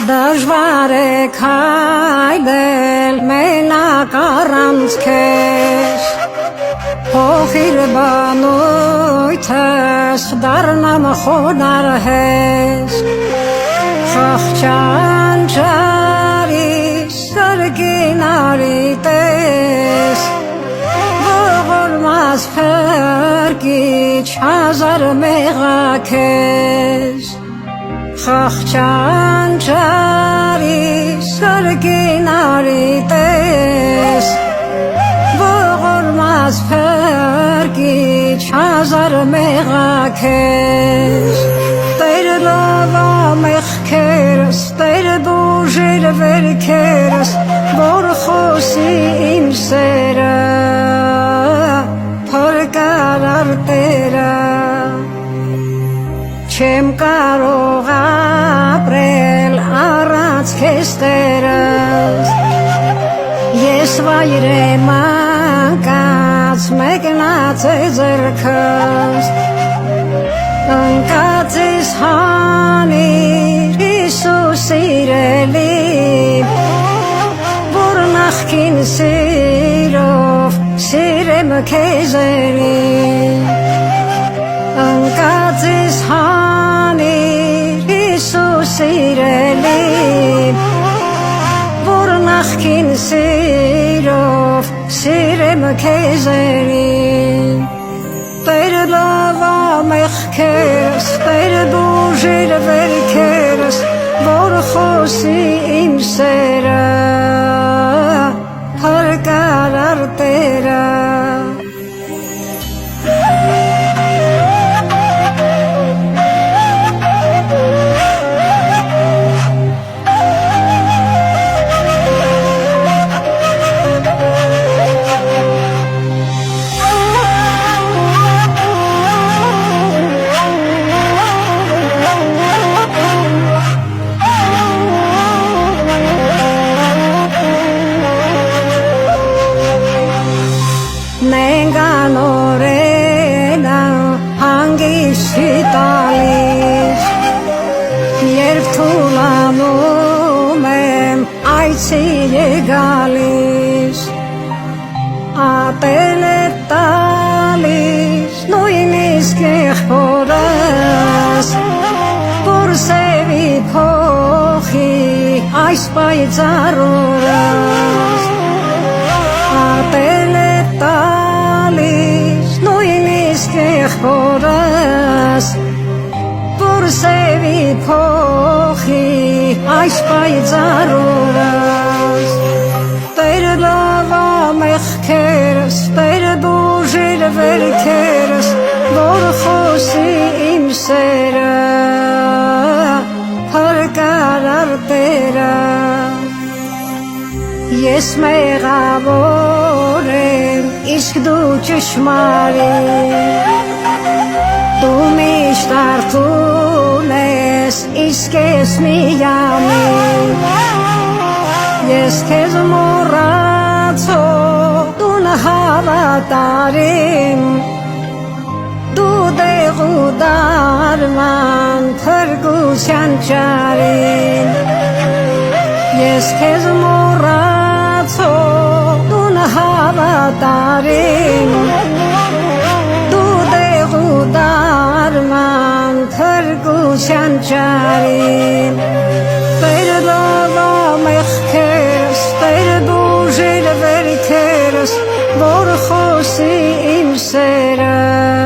Դժվար է քայլել մենակ առանց քեզ Փոխիր բանույթս դառնամ խոնար հեզ Խղճան ջարի սրգինարի տես Ողորմած փրկիչ հազար մեղաքեզ Խղճան ջարի սրգինարի տես Ողորմած փրկիչ հազար մեղաքեզ Տեր լավա մեղքերս, Տեր բուժիր վերքերս Որ խոսի իմ սերը Փրկարար Տերը Չեմ կարող ապրել առանց քեզ Տերս Ես վայր եմ անկած մեկնած է ձեռքս Ընկած ես հանիր Հիսուս սիրելի Որ նախքին սիրով սիրեմ քեզ էլի Ընկած ես հանիր Հիսուս սիրելի Որ նախքին սիրով սիրեմ քեզ էլի Տեր լավա մեղքերս, Տեր բուժիր վերքերս Որ խոսի իմ սերը Փրկարար Տերը Նենգանորենա հանգիսի տալիս Երբ թուլանում եմ այցի գալիս Ատել է տալիս նույնիսկ եղբորս Որ սևի փոխի այս պայծառ օրս Ատել է տալիս նույնիսկ եղբորս Որ սևի փոխի այս պայծառ օրս Տեր լավա մեղքերս, Տեր բուժիր վերքերս Որ խոսի իմ սերը Փրկարար Տերը Ես մեղավոր եմ, իսկ դու ճշմարիտ Դու միշտ արթուն ես, իսկ ես միամիտ Ես քեզ մոռացող, դու հավատարիմ Դու դեղ ու դարման փրկության ճարին Ես քեզ մոռացող, դու հավատարիմ Դու դեղ ու դարման փրկության ճարին Տեր լավա մեղքերս, Տեր բուժիր վերքերս Որ խոսի իմ սերը